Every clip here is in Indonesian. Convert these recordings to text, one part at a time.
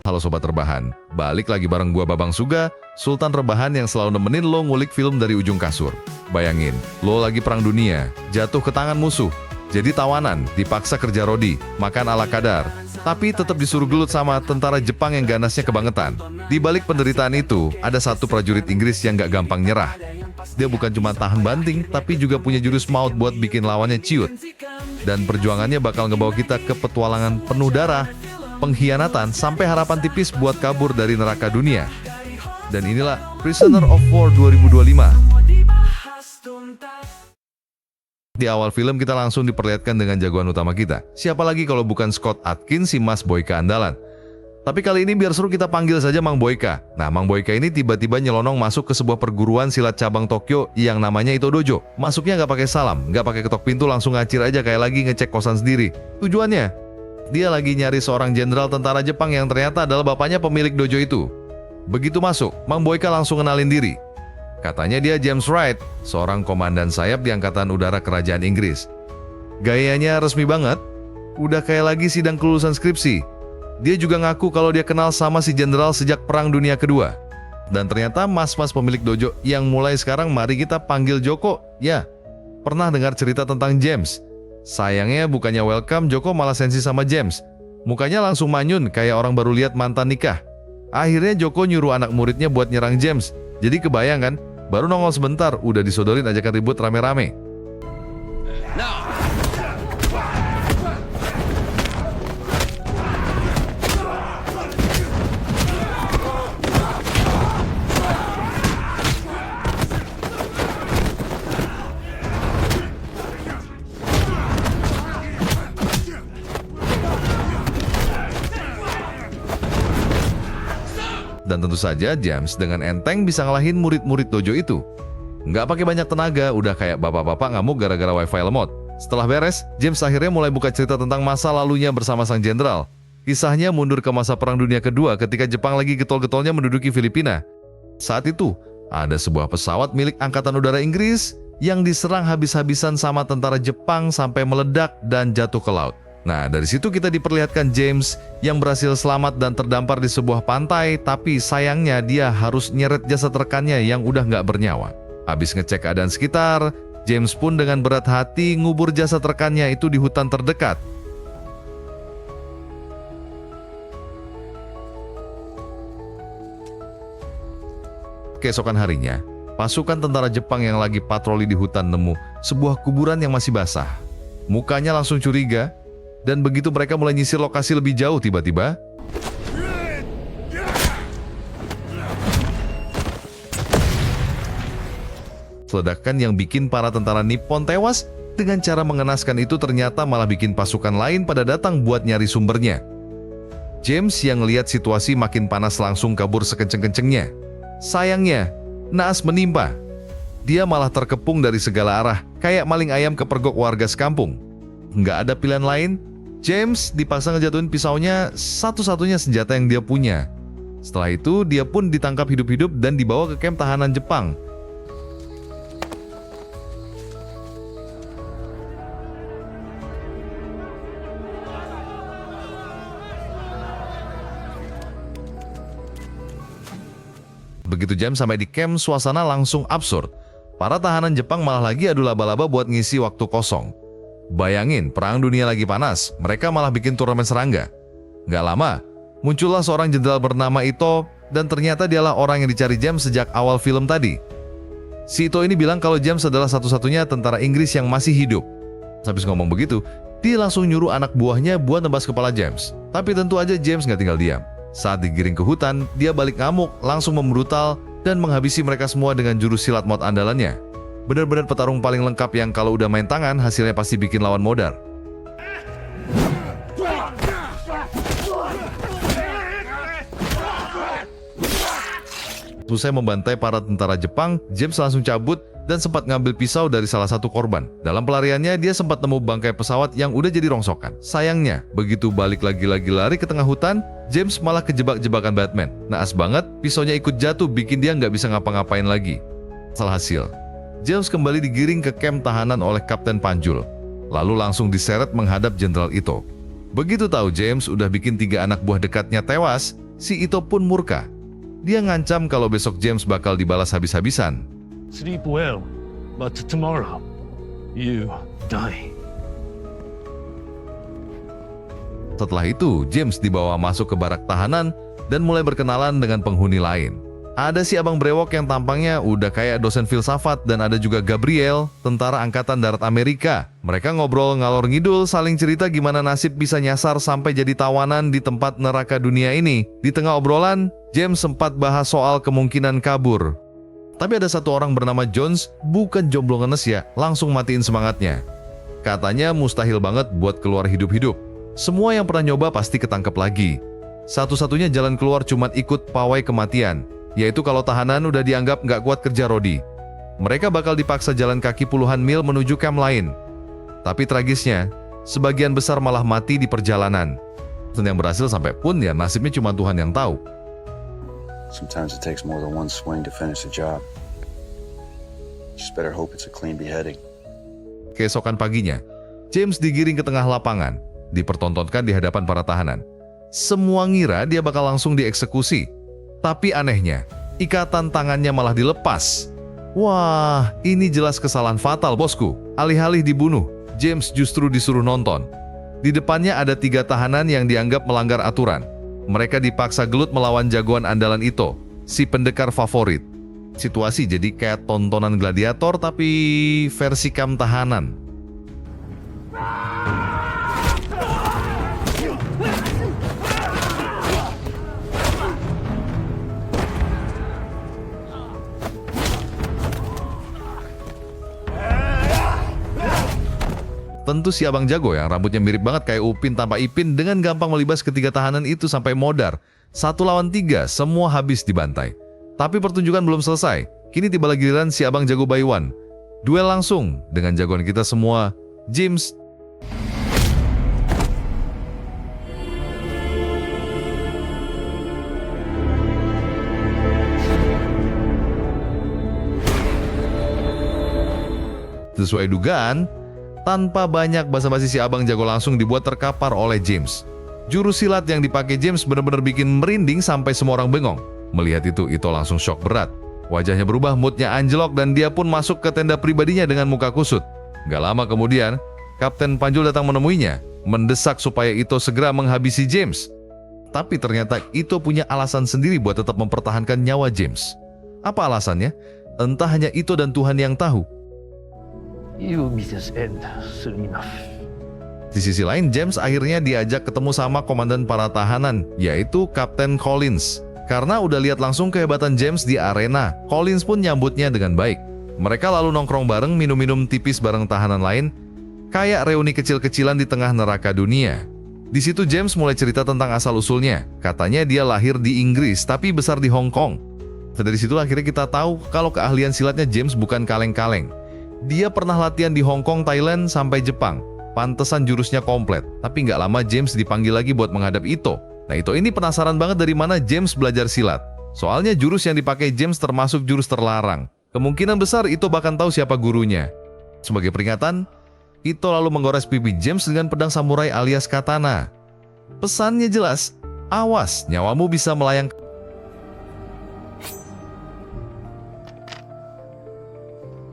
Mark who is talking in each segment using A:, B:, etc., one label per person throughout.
A: Halo Sobat Rebahan, balik lagi bareng gua Babang Suga, Sultan Rebahan yang selalu nemenin lo ngulik film dari ujung kasur. Bayangin, lo lagi perang dunia, jatuh ke tangan musuh, jadi tawanan, dipaksa kerja rodi, makan ala kadar, tapi tetap disuruh gelut sama tentara Jepang yang ganasnya kebangetan. Di balik penderitaan itu, ada satu prajurit Inggris yang gak gampang nyerah. Dia bukan cuma tahan banting, tapi juga punya jurus maut buat bikin lawannya ciut. Dan perjuangannya bakal ngebawa kita ke petualangan penuh darah, pengkhianatan, sampai harapan tipis buat kabur dari neraka dunia. Dan inilah Prisoner of War 2025. Di awal film kita langsung diperlihatkan dengan jagoan utama kita. Siapa lagi kalau bukan Scott Adkins, si Mas Boyka andalan. Tapi kali ini biar seru kita panggil saja Mang Boyka. Nah, Mang Boyka ini tiba-tiba nyelonong masuk ke sebuah perguruan silat cabang Tokyo yang namanya Ito Dojo. Masuknya nggak pakai salam, nggak pakai ketok pintu, langsung ngacir aja kayak lagi ngecek kosan sendiri. Tujuannya, dia lagi nyari seorang jenderal tentara Jepang yang ternyata adalah bapaknya pemilik dojo itu. Begitu masuk, Mang Boyka langsung kenalin diri. Katanya dia James Wright, seorang komandan sayap di Angkatan Udara Kerajaan Inggris. Gayanya resmi banget, udah kayak lagi sidang kelulusan skripsi. Dia juga ngaku kalau dia kenal sama si jenderal sejak Perang Dunia Kedua. Dan ternyata mas-mas pemilik dojo yang mulai sekarang mari kita panggil Joko. Ya, pernah dengar cerita tentang James. Sayangnya bukannya welcome, Joko malah sensi sama James. Mukanya langsung manyun kayak orang baru lihat mantan nikah. Akhirnya Joko nyuruh anak muridnya buat nyerang James. Jadi kebayang kan, baru nongol sebentar udah disodorin ajakan ribut rame-rame. Dan tentu saja James dengan enteng bisa ngalahin murid-murid dojo itu. Nggak pakai banyak tenaga, udah kayak bapak-bapak ngamuk gara-gara wifi lemot. Setelah beres, James akhirnya mulai buka cerita tentang masa lalunya bersama sang jenderal. Kisahnya mundur ke masa Perang Dunia Kedua ketika Jepang lagi getol-getolnya menduduki Filipina. Saat itu, ada sebuah pesawat milik Angkatan Udara Inggris yang diserang habis-habisan sama tentara Jepang sampai meledak dan jatuh ke laut. Nah, dari situ kita diperlihatkan James yang berhasil selamat dan terdampar di sebuah pantai, tapi sayangnya dia harus nyeret jasad rekannya yang udah nggak bernyawa. Habis ngecek keadaan sekitar, James pun dengan berat hati ngubur jasad rekannya itu di hutan terdekat. Keesokan harinya, pasukan tentara Jepang yang lagi patroli di hutan nemu sebuah kuburan yang masih basah. Mukanya langsung curiga. Dan begitu mereka mulai nyisir lokasi lebih jauh, tiba-tiba ledakan yang bikin para tentara Nippon tewas dengan cara mengenaskan itu ternyata malah bikin pasukan lain pada datang buat nyari sumbernya. James yang lihat situasi makin panas langsung kabur sekenceng-kencengnya. Sayangnya, naas menimpa. Dia malah terkepung dari segala arah, kayak maling ayam kepergok warga sekampung. Nggak ada pilihan lain, James dipaksa ngejatuhin pisaunya, satu-satunya senjata yang dia punya. Setelah itu, dia pun ditangkap hidup-hidup dan dibawa ke kamp tahanan Jepang. Begitu James sampai di camp, suasana langsung absurd. Para tahanan Jepang malah lagi adu laba-laba buat ngisi waktu kosong. Bayangin, perang dunia lagi panas, mereka malah bikin turnamen serangga. Gak lama, muncullah seorang jenderal bernama Ito, dan ternyata dialah orang yang dicari James sejak awal film tadi. Si Ito ini bilang kalau James adalah satu-satunya tentara Inggris yang masih hidup. Habis ngomong begitu, dia langsung nyuruh anak buahnya buat nebas kepala James. Tapi tentu aja James gak tinggal diam. Saat digiring ke hutan, dia balik ngamuk, langsung membrutal, dan menghabisi mereka semua dengan jurus silat maut andalannya. Benar-benar petarung paling lengkap yang kalau udah main tangan, hasilnya pasti bikin lawan modar. Usai membantai para tentara Jepang, James langsung cabut dan sempat ngambil pisau dari salah satu korban. Dalam pelariannya, dia sempat nemu bangkai pesawat yang udah jadi rongsokan. Sayangnya, begitu balik lagi lari ke tengah hutan, James malah kejebak jebakan Batman. Naas banget, pisaunya ikut jatuh bikin dia nggak bisa ngapa-ngapain lagi. Hasil, James kembali digiring ke kamp tahanan oleh Kapten Panjul, lalu langsung diseret menghadap Jenderal Ito. Begitu tahu James udah bikin 3 anak buah dekatnya tewas, si Ito pun murka. Dia ngancam kalau besok James bakal dibalas habis-habisan.
B: Sleep well, but tomorrow you die.
A: Setelah itu, James dibawa masuk ke barak tahanan dan mulai berkenalan dengan penghuni lain. Ada si abang brewok yang tampangnya udah kayak dosen filsafat dan ada juga Gabriel, tentara angkatan darat Amerika. Mereka ngobrol ngalor ngidul, saling cerita gimana nasib bisa nyasar sampai jadi tawanan di tempat neraka dunia ini. Di tengah obrolan, James sempat bahas soal kemungkinan kabur. Tapi ada satu orang bernama Jones, bukan jomblo ngenes ya, langsung matiin semangatnya. Katanya mustahil banget buat keluar hidup-hidup. Semua yang pernah nyoba pasti ketangkep lagi. Satu-satunya jalan keluar cuma ikut pawai kematian, yaitu kalau tahanan udah dianggap nggak kuat kerja rodi. Mereka bakal dipaksa jalan kaki puluhan mil menuju camp lain. Tapi tragisnya, sebagian besar malah mati di perjalanan. Dan yang berhasil sampai pun ya nasibnya cuma Tuhan yang tahu.
C: Sometimes it takes more than one swing to finish a job. Just better hope it's a clean beheading.
A: Keesokan paginya, James digiring ke tengah lapangan, dipertontonkan di hadapan para tahanan. Semua ngira dia bakal langsung dieksekusi. Tapi anehnya, ikatan tangannya malah dilepas. Wah, ini jelas kesalahan fatal, bosku. Alih-alih dibunuh, James justru disuruh nonton. Di depannya ada 3 tahanan yang dianggap melanggar aturan. Mereka dipaksa gelut melawan jagoan andalan Ito, si pendekar favorit. Situasi jadi kayak tontonan gladiator tapi versi kam tahanan. Tentu si abang jago yang rambutnya mirip banget kayak Upin tanpa Ipin dengan gampang melibas ketiga tahanan itu sampai modar. 1 lawan 3, semua habis dibantai. Tapi pertunjukan belum selesai. Kini tiba giliran si abang jago Baiwan. Duel langsung dengan jagoan kita semua, James. Sesuai dugaan, tanpa banyak basa-basi si abang jago langsung dibuat terkapar oleh James. Jurus silat yang dipakai James benar-benar bikin merinding sampai semua orang bengong. Melihat itu, Ito langsung shock berat. Wajahnya berubah, moodnya anjlok dan dia pun masuk ke tenda pribadinya dengan muka kusut. Gak lama kemudian, Kapten Panjul datang menemuinya, mendesak supaya Ito segera menghabisi James. Tapi ternyata Ito punya alasan sendiri buat tetap mempertahankan nyawa James. Apa alasannya? Entah hanya Ito dan Tuhan yang tahu.
B: You will meet his end soon enough.
A: Di sisi lain, James akhirnya diajak ketemu sama komandan para tahanan, yaitu Kapten Collins. Karena udah lihat langsung kehebatan James di arena, Collins pun nyambutnya dengan baik. Mereka lalu nongkrong bareng, minum-minum tipis bareng tahanan lain, kayak reuni kecil-kecilan di tengah neraka dunia. Di situ James mulai cerita tentang asal-usulnya. Katanya dia lahir di Inggris, tapi besar di Hong Kong. Dari situ akhirnya kita tahu kalau keahlian silatnya James bukan kaleng-kaleng. Dia pernah latihan di Hong Kong, Thailand, sampai Jepang. Pantesan jurusnya komplet. Tapi nggak lama James dipanggil lagi buat menghadap Ito. Nah, Ito ini penasaran banget dari mana James belajar silat. Soalnya jurus yang dipakai James termasuk jurus terlarang. Kemungkinan besar Ito bahkan tahu siapa gurunya. Sebagai peringatan, Ito lalu menggores pipi James dengan pedang samurai alias katana. Pesannya jelas, awas, nyawamu bisa melayang.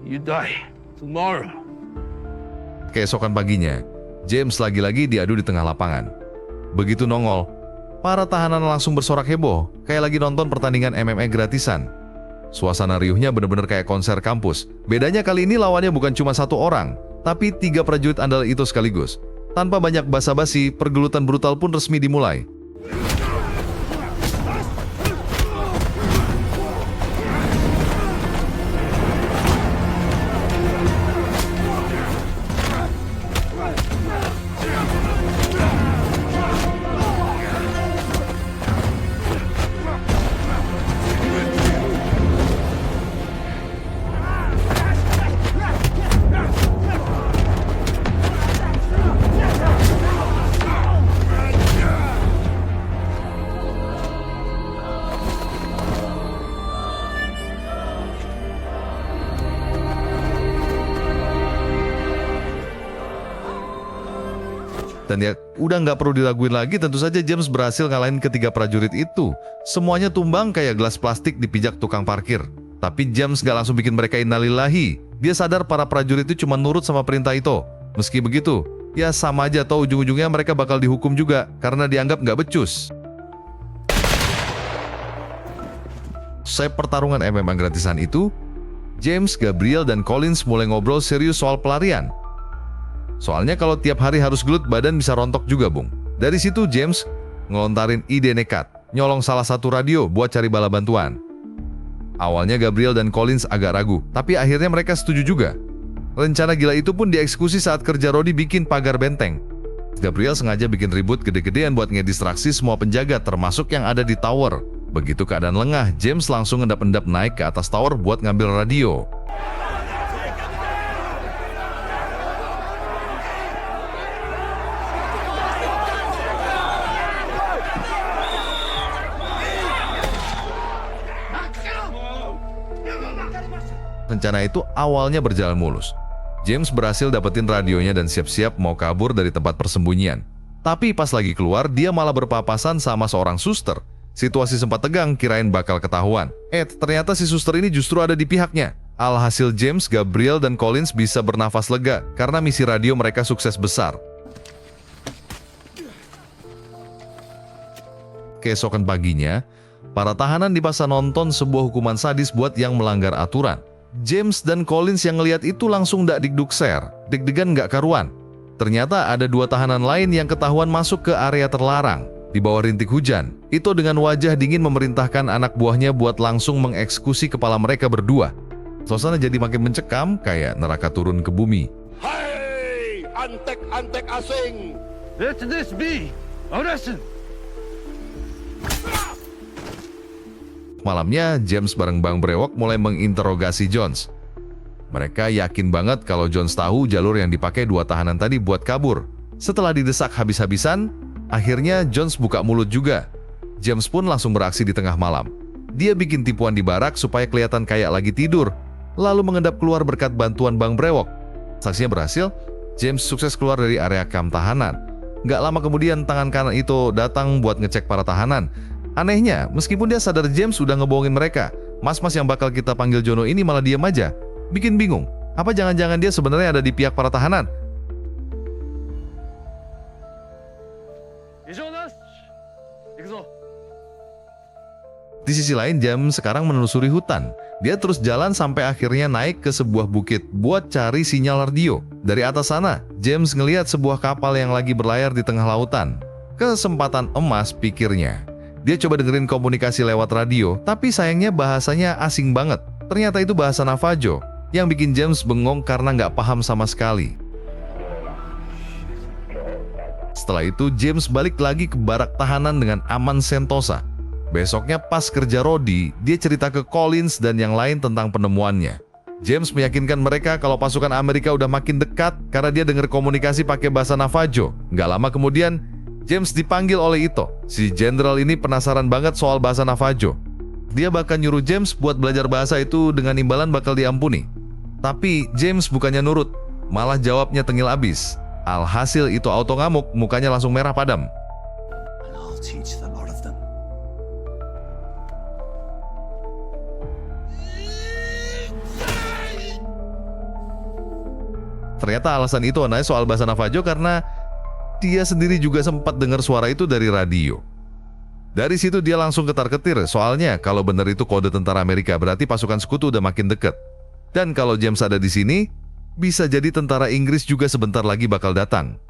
B: You die tomorrow.
A: Keesokan paginya, James lagi-lagi diadu di tengah lapangan. Begitu nongol, para tahanan langsung bersorak heboh, kayak lagi nonton pertandingan MMA gratisan. Suasana riuhnya bener-bener kayak konser kampus. Bedanya kali ini lawannya bukan cuma 1 orang, tapi 3 prajurit andal itu sekaligus. Tanpa banyak basa-basi, pergelutan brutal pun resmi dimulai. Dan ya udah nggak perlu diraguin lagi, tentu saja James berhasil ngalahin ketiga prajurit itu. Semuanya tumbang kayak gelas plastik dipijak tukang parkir. Tapi James gak langsung bikin mereka innalillahi. Dia sadar para prajurit itu cuma nurut sama perintah itu. Meski begitu, ya sama aja toh ujung-ujungnya mereka bakal dihukum juga karena dianggap nggak becus. Usai pertarungan MMA gratisan itu, James, Gabriel, dan Collins mulai ngobrol serius soal pelarian. Soalnya kalau tiap hari harus gelut, badan bisa rontok juga, Bung. Dari situ James ngelontarin ide nekat, nyolong salah satu radio buat cari bala bantuan. Awalnya Gabriel dan Collins agak ragu, tapi akhirnya mereka setuju juga. Rencana gila itu pun dieksekusi saat kerja Rodi bikin pagar benteng. Gabriel sengaja bikin ribut gede-gedean buat ngedistraksi semua penjaga termasuk yang ada di tower. Begitu keadaan lengah, James langsung endap-endap naik ke atas tower buat ngambil radio. Rencana itu awalnya berjalan mulus. James berhasil dapetin radionya dan siap-siap mau kabur dari tempat persembunyian. Tapi pas lagi keluar, dia malah berpapasan sama seorang suster. Situasi sempat tegang, kirain bakal ketahuan. Ternyata si suster ini justru ada di pihaknya. Alhasil James, Gabriel, dan Collins bisa bernafas lega karena misi radio mereka sukses besar. Keesokan paginya, para tahanan dipaksa nonton sebuah hukuman sadis buat yang melanggar aturan. James dan Collins yang ngeliat itu langsung dak dikdukser, deg-degan gak karuan. Ternyata ada dua tahanan lain yang ketahuan masuk ke area terlarang. Di bawah rintik hujan, itu dengan wajah dingin memerintahkan anak buahnya buat langsung mengeksekusi kepala mereka berdua. Suasana jadi makin mencekam kayak neraka turun ke bumi.
D: Hai, antek-antek asing!
B: Let this be a lesson.
A: Malamnya, James bareng Bang Brewok mulai menginterogasi Jones. Mereka yakin banget kalau Jones tahu jalur yang dipakai dua tahanan tadi buat kabur. Setelah didesak habis-habisan, akhirnya Jones buka mulut juga. James pun langsung beraksi di tengah malam. Dia bikin tipuan di barak supaya kelihatan kayak lagi tidur, lalu mengendap keluar berkat bantuan Bang Brewok. Saksinya berhasil, James sukses keluar dari area kamp tahanan. Gak lama kemudian tangan kanan itu datang buat ngecek para tahanan. Anehnya, meskipun dia sadar James udah ngebohongin mereka, mas-mas yang bakal kita panggil Jono ini malah diam aja. Bikin bingung, apa jangan-jangan dia sebenarnya ada di pihak para tahanan? Di sisi lain, James sekarang menelusuri hutan. Dia terus jalan sampai akhirnya naik ke sebuah bukit buat cari sinyal radio. Dari atas sana, James ngelihat sebuah kapal yang lagi berlayar di tengah lautan. Kesempatan emas pikirnya. Dia coba dengerin komunikasi lewat radio, tapi sayangnya bahasanya asing banget. Ternyata itu bahasa Navajo, yang bikin James bengong karena nggak paham sama sekali. Setelah itu, James balik lagi ke barak tahanan dengan aman sentosa. Besoknya pas kerja Rodi, dia cerita ke Collins dan yang lain tentang penemuannya. James meyakinkan mereka kalau pasukan Amerika udah makin dekat karena dia dengar komunikasi pakai bahasa Navajo. Nggak lama kemudian, James dipanggil oleh Ito. Si jenderal ini penasaran banget soal bahasa Navajo. Dia bahkan nyuruh James buat belajar bahasa itu dengan imbalan bakal diampuni. Tapi James bukannya nurut, malah jawabnya tengil abis. Alhasil Ito auto ngamuk, mukanya langsung merah padam.
C: And I'll teach the lot of them.
A: Ternyata alasan Ito nanya soal bahasa Navajo karena dia sendiri juga sempat dengar suara itu dari radio. Dari situ dia langsung ketar-ketir, soalnya kalau benar itu kode tentara Amerika berarti pasukan sekutu udah makin dekat. Dan kalau James ada di sini, bisa jadi tentara Inggris juga sebentar lagi bakal datang.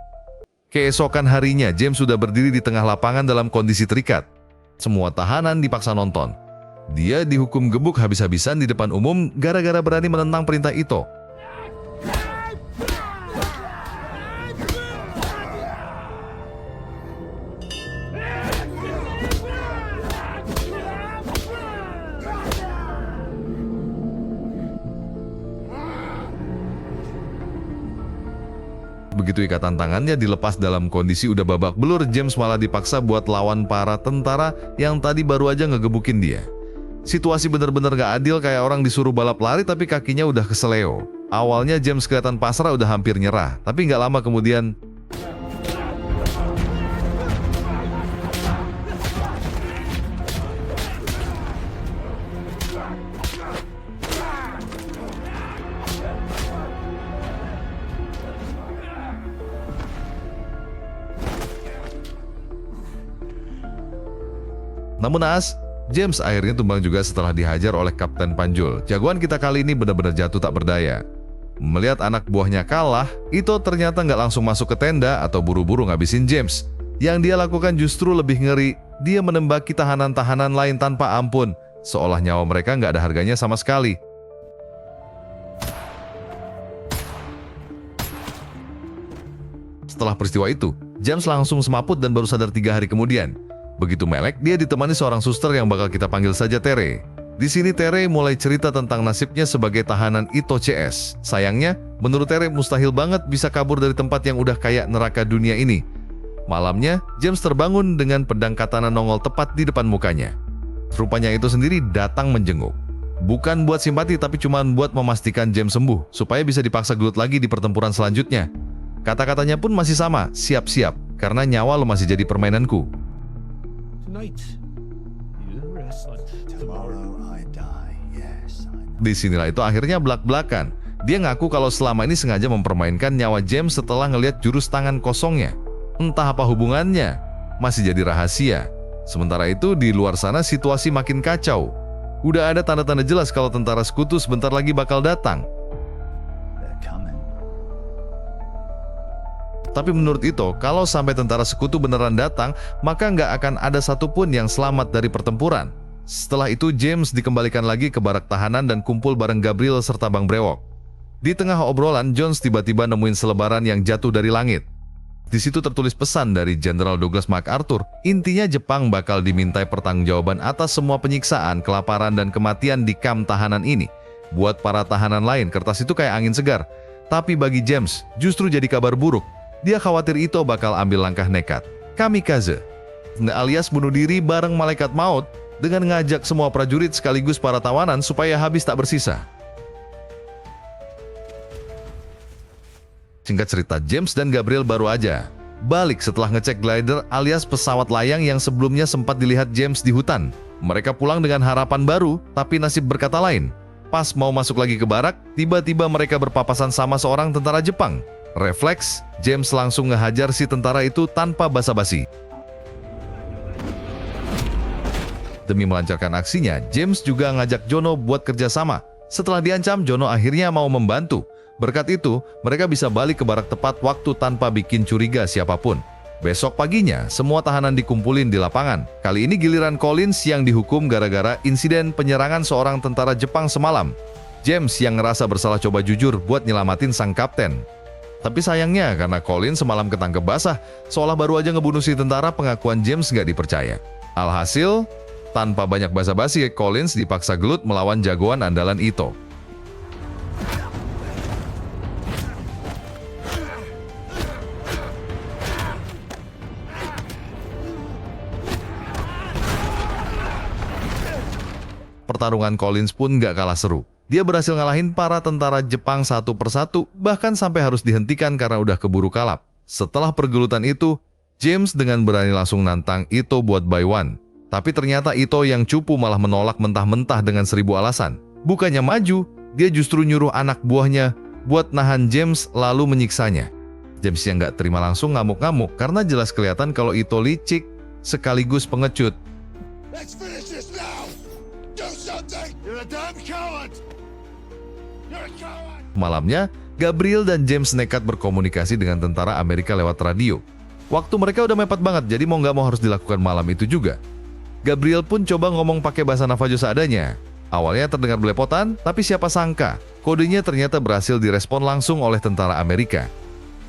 A: Keesokan harinya, James sudah berdiri di tengah lapangan dalam kondisi terikat. Semua tahanan dipaksa nonton. Dia dihukum gebuk habis-habisan di depan umum gara-gara berani menentang perintah Ito. Begitu ikatan tangannya dilepas dalam kondisi udah babak belur, James malah dipaksa buat lawan para tentara yang tadi baru aja ngegebukin dia. Situasi bener-bener gak adil, kayak orang disuruh balap lari tapi kakinya udah keseleo. Awalnya James kelihatan pasrah, udah hampir nyerah, tapi gak lama kemudian Namun naas, James akhirnya tumbang juga setelah dihajar oleh Kapten Panjul. Jagoan kita kali ini benar-benar jatuh tak berdaya. Melihat anak buahnya kalah, Ito ternyata nggak langsung masuk ke tenda atau buru-buru ngabisin James. Yang dia lakukan justru lebih ngeri, dia menembaki tahanan-tahanan lain tanpa ampun, seolah nyawa mereka nggak ada harganya sama sekali. Setelah peristiwa itu, James langsung semaput dan baru sadar 3 hari kemudian. Begitu melek, dia ditemani seorang suster yang bakal kita panggil saja Tere. Di sini Tere mulai cerita tentang nasibnya sebagai tahanan Ito CS. Sayangnya, menurut Tere mustahil banget bisa kabur dari tempat yang udah kayak neraka dunia ini. Malamnya, James terbangun dengan pedang katana nongol tepat di depan mukanya. Rupanya itu sendiri datang menjenguk. Bukan buat simpati tapi cuma buat memastikan James sembuh, supaya bisa dipaksa gelut lagi di pertempuran selanjutnya. Kata-katanya pun masih sama, siap-siap, karena nyawa lo masih jadi permainanku.
B: Tonight, you rest.
C: Tomorrow I die. Yes, I know.
A: Disinilah itu akhirnya belak-belakan. Dia ngaku kalau selama ini sengaja mempermainkan nyawa James setelah ngelihat jurus tangan kosongnya. Entah apa hubungannya, masih jadi rahasia. Sementara itu di luar sana situasi makin kacau. Udah ada tanda-tanda jelas kalau tentara sekutu sebentar lagi bakal datang.
C: They're coming.
A: Tapi menurut Ito, kalau sampai tentara sekutu beneran datang, maka nggak akan ada satupun yang selamat dari pertempuran. Setelah itu James dikembalikan lagi ke barak tahanan dan kumpul bareng Gabriel serta Bang Brewok. Di tengah obrolan, Jones tiba-tiba nemuin selebaran yang jatuh dari langit. Di situ tertulis pesan dari Jenderal Douglas MacArthur, intinya Jepang bakal dimintai pertanggungjawaban atas semua penyiksaan, kelaparan, dan kematian di kamp tahanan ini. Buat para tahanan lain, kertas itu kayak angin segar. Tapi bagi James, justru jadi kabar buruk. Dia khawatir Ito bakal ambil langkah nekat, kamikaze, alias bunuh diri bareng malaikat maut dengan ngajak semua prajurit sekaligus para tawanan supaya habis tak bersisa. Singkat cerita, James dan Gabriel baru aja balik setelah ngecek glider alias pesawat layang yang sebelumnya sempat dilihat James di hutan. Mereka pulang dengan harapan baru, tapi nasib berkata lain. Pas mau masuk lagi ke barak, tiba-tiba mereka berpapasan sama seorang tentara Jepang. Refleks, James langsung ngehajar si tentara itu tanpa basa-basi. Demi melancarkan aksinya, James juga ngajak Jono buat kerjasama. Setelah diancam, Jono akhirnya mau membantu. Berkat itu, mereka bisa balik ke barak tepat waktu tanpa bikin curiga siapapun. Besok paginya, semua tahanan dikumpulin di lapangan. Kali ini giliran Collins yang dihukum gara-gara insiden penyerangan seorang tentara Jepang semalam. James yang ngerasa bersalah coba jujur buat nyelamatin sang kapten. Tapi sayangnya karena Collins semalam ketangkep basah, seolah baru aja ngebunuh si tentara, pengakuan James nggak dipercaya. Alhasil, tanpa banyak basa-basi, Collins dipaksa gelut melawan jagoan andalan Ito. Pertarungan Collins pun nggak kalah seru. Dia berhasil ngalahin para tentara Jepang satu persatu, bahkan sampai harus dihentikan karena udah keburu kalap. Setelah pergelutan itu, James dengan berani langsung nantang Ito buat buy one. Tapi ternyata Ito yang cupu malah menolak mentah-mentah dengan 1000 alasan. Bukannya maju, dia justru nyuruh anak buahnya buat nahan James lalu menyiksanya. James yang nggak terima langsung ngamuk-ngamuk karena jelas kelihatan kalau Ito licik sekaligus pengecut.
D: Let's finish this now! Do something! You're a damn coward! You're a coward!
A: Malamnya, Gabriel dan James nekat berkomunikasi dengan tentara Amerika lewat radio. Waktu mereka udah mepet banget, jadi mau nggak mau harus dilakukan malam itu juga. Gabriel pun coba ngomong pakai bahasa Navajo seadanya. Awalnya terdengar belepotan, tapi siapa sangka, kodenya ternyata berhasil direspon langsung oleh tentara Amerika.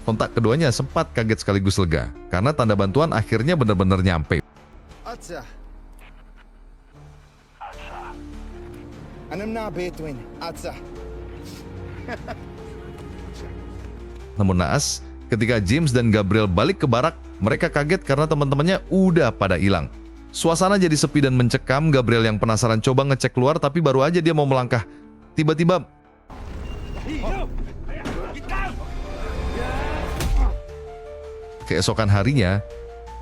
A: Kontak keduanya sempat kaget sekaligus lega, karena tanda bantuan akhirnya benar-benar nyampe.
E: Atsa. Anam na between Atsa.
A: Namun naas, ketika James dan Gabriel balik ke barak, mereka kaget karena teman-temannya udah pada hilang. Suasana jadi sepi dan mencekam. Gabriel yang penasaran coba ngecek keluar, tapi baru aja dia mau melangkah, tiba-tiba keesokan harinya,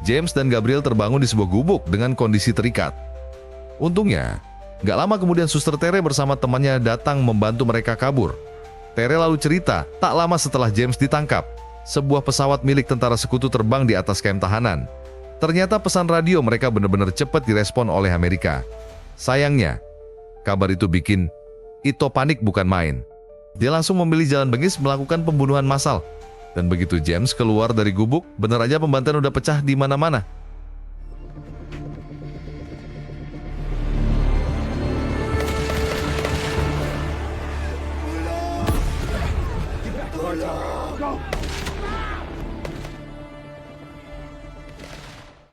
A: James dan Gabriel terbangun di sebuah gubuk dengan kondisi terikat. Untungnya, gak lama kemudian Suster Tere bersama temannya datang membantu mereka kabur. Tere lalu cerita, tak lama setelah James ditangkap, sebuah pesawat milik tentara sekutu terbang di atas kamp tahanan. Ternyata pesan radio mereka benar-benar cepat direspon oleh Amerika. Sayangnya, kabar itu bikin Ito panik bukan main. Dia langsung memilih jalan bengis melakukan pembunuhan massal. Dan begitu James keluar dari gubuk, benar aja pembantaian udah pecah di mana-mana.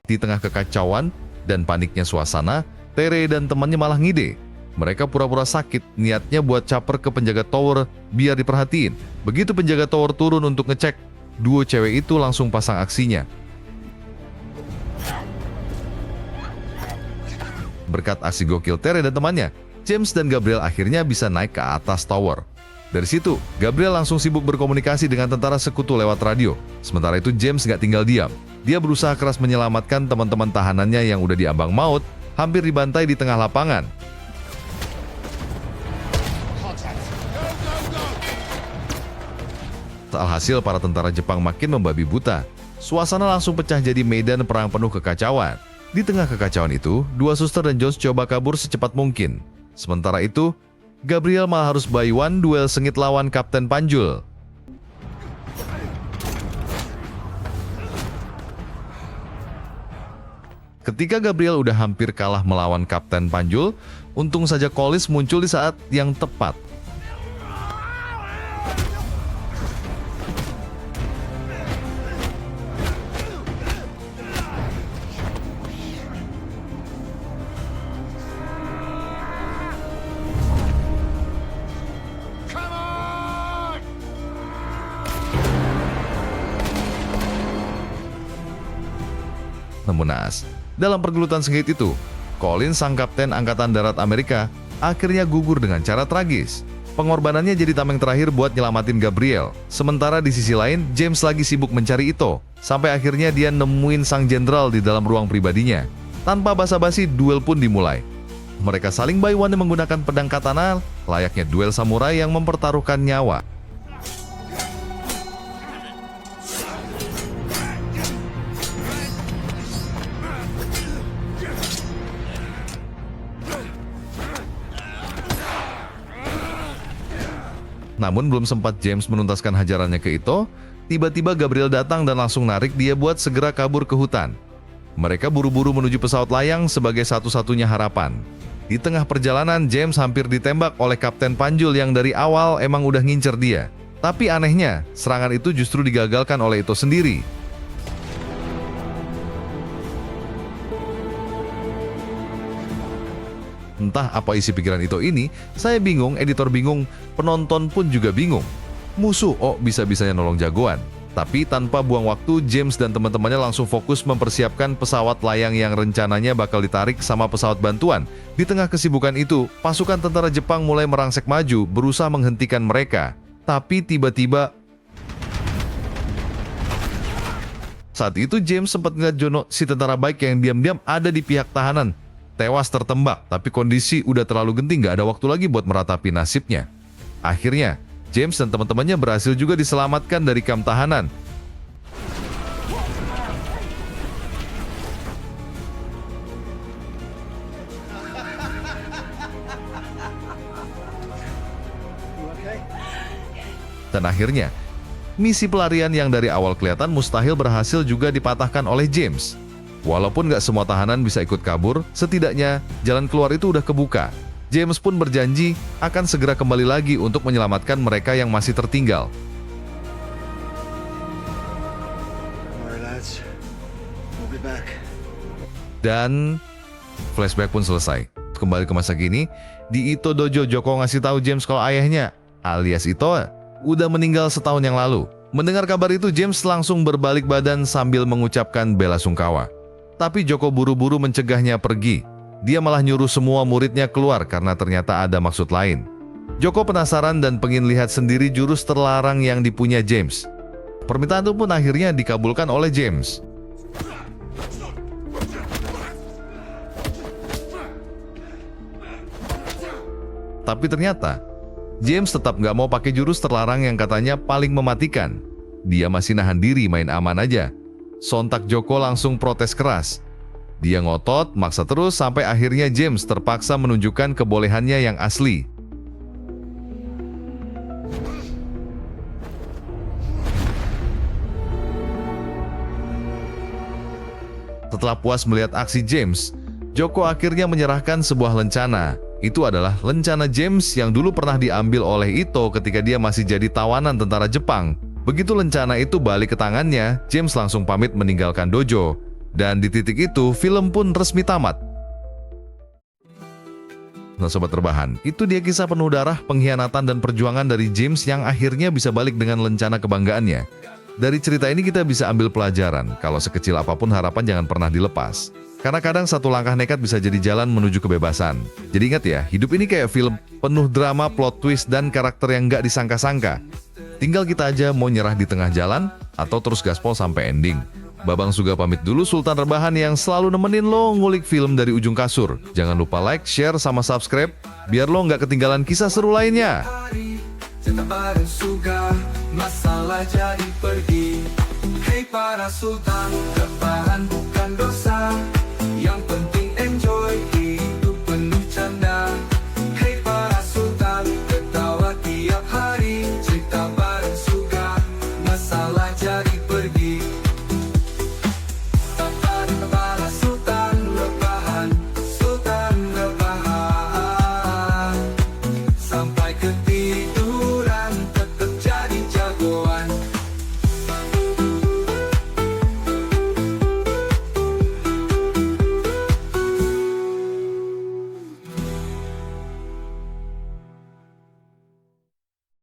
A: Di tengah kekacauan dan paniknya suasana, Tere dan temannya malah ngide. Mereka pura-pura sakit, niatnya buat caper ke penjaga tower biar diperhatiin. Begitu penjaga tower turun untuk ngecek, duo cewek itu langsung pasang aksinya. Berkat aksi gokil Tere dan temannya, James dan Gabriel akhirnya bisa naik ke atas tower. Dari situ, Gabriel langsung sibuk berkomunikasi dengan tentara sekutu lewat radio. Sementara itu James gak tinggal diam. Dia berusaha keras menyelamatkan teman-teman tahanannya yang udah diambang maut, hampir dibantai di tengah lapangan. Alhasil para tentara Jepang makin membabi buta. Suasana langsung pecah jadi medan perang penuh kekacauan. Di tengah kekacauan itu, dua suster dan Jones coba kabur secepat mungkin. Sementara itu, Gabriel malah harus buy one duel sengit lawan Kapten Panjul. Ketika Gabriel udah hampir kalah melawan Kapten Panjul, untung saja Collis muncul di saat yang tepat. Namun naas, dalam pergelutan sengit itu, Collins sang kapten Angkatan Darat Amerika akhirnya gugur dengan cara tragis. Pengorbanannya jadi tameng terakhir buat nyelamatin Gabriel. Sementara di sisi lain, James lagi sibuk mencari Ito. Sampai akhirnya dia nemuin sang jenderal di dalam ruang pribadinya. Tanpa basa-basi, duel pun dimulai. Mereka saling buy one menggunakan pedang katana, layaknya duel samurai yang mempertaruhkan nyawa. Namun belum sempat James menuntaskan hajarannya ke Ito, tiba-tiba Gabriel datang dan langsung narik dia buat segera kabur ke hutan. Mereka buru-buru menuju pesawat layang sebagai satu-satunya harapan. Di tengah perjalanan, James hampir ditembak oleh Kapten Panjul yang dari awal emang udah ngincer dia. Tapi anehnya, serangan itu justru digagalkan oleh Ito sendiri. Entah apa isi pikiran Ito ini, saya bingung, editor bingung, penonton pun juga bingung. Musuh, bisa-bisanya nolong jagoan. Tapi tanpa buang waktu, James dan teman-temannya langsung fokus mempersiapkan pesawat layang yang rencananya bakal ditarik sama pesawat bantuan. Di tengah kesibukan itu, pasukan tentara Jepang mulai merangsek maju, berusaha menghentikan mereka. Tapi tiba-tiba... Saat itu James sempat ngeliat Jono, si tentara baik yang diam-diam ada di pihak tahanan. Tewas tertembak, tapi kondisi udah terlalu genting, gak ada waktu lagi buat meratapi nasibnya. Akhirnya, James dan teman-temannya berhasil juga diselamatkan dari kamp tahanan. Dan akhirnya, misi pelarian yang dari awal kelihatan mustahil berhasil juga dipatahkan oleh James. Walaupun gak semua tahanan bisa ikut kabur, setidaknya jalan keluar itu udah kebuka. James pun berjanji akan segera kembali lagi untuk menyelamatkan mereka yang masih tertinggal. Dan flashback pun selesai. Kembali ke masa kini, di Ito Dojo, Joko ngasih tahu James kalau ayahnya, alias Ito, udah meninggal setahun yang lalu. Mendengar kabar itu, James langsung berbalik badan sambil mengucapkan bela sungkawa. Tapi Joko buru-buru mencegahnya pergi. Dia malah nyuruh semua muridnya keluar karena ternyata ada maksud lain. Joko penasaran dan pengen lihat sendiri jurus terlarang yang dipunya James. Permintaan itu pun akhirnya dikabulkan oleh James. Tapi ternyata, James tetap gak mau pakai jurus terlarang yang katanya paling mematikan. Dia masih nahan diri main aman aja. sontak Joko langsung protes keras. Dia ngotot, maksa terus sampai akhirnya James terpaksa menunjukkan kebolehannya yang asli. Setelah puas melihat aksi James, Joko akhirnya menyerahkan sebuah lencana. Itu adalah lencana James yang dulu pernah diambil oleh Ito ketika dia masih jadi tawanan tentara Jepang. Begitu lencana itu balik ke tangannya, James langsung pamit meninggalkan dojo. Dan di titik itu, film pun resmi tamat. Nah sobat rebahan, itu dia kisah penuh darah, pengkhianatan dan perjuangan dari James yang akhirnya bisa balik dengan lencana kebanggaannya. Dari cerita ini kita bisa ambil pelajaran, kalau sekecil apapun harapan jangan pernah dilepas. Karena kadang satu langkah nekat bisa jadi jalan menuju kebebasan. Jadi ingat ya, hidup ini kayak film, penuh drama, plot twist, dan karakter yang gak disangka-sangka. Tinggal kita aja mau nyerah di tengah jalan, atau terus gaspol sampai ending. Babang Suga pamit dulu, Sultan Rebahan yang selalu nemenin lo ngulik film dari ujung kasur. Jangan lupa like, share, sama subscribe, biar lo nggak ketinggalan kisah seru lainnya.
F: Cerita bareng Suga, masalah jadi pergi. Hei para sultan, rebahan bukan dosa.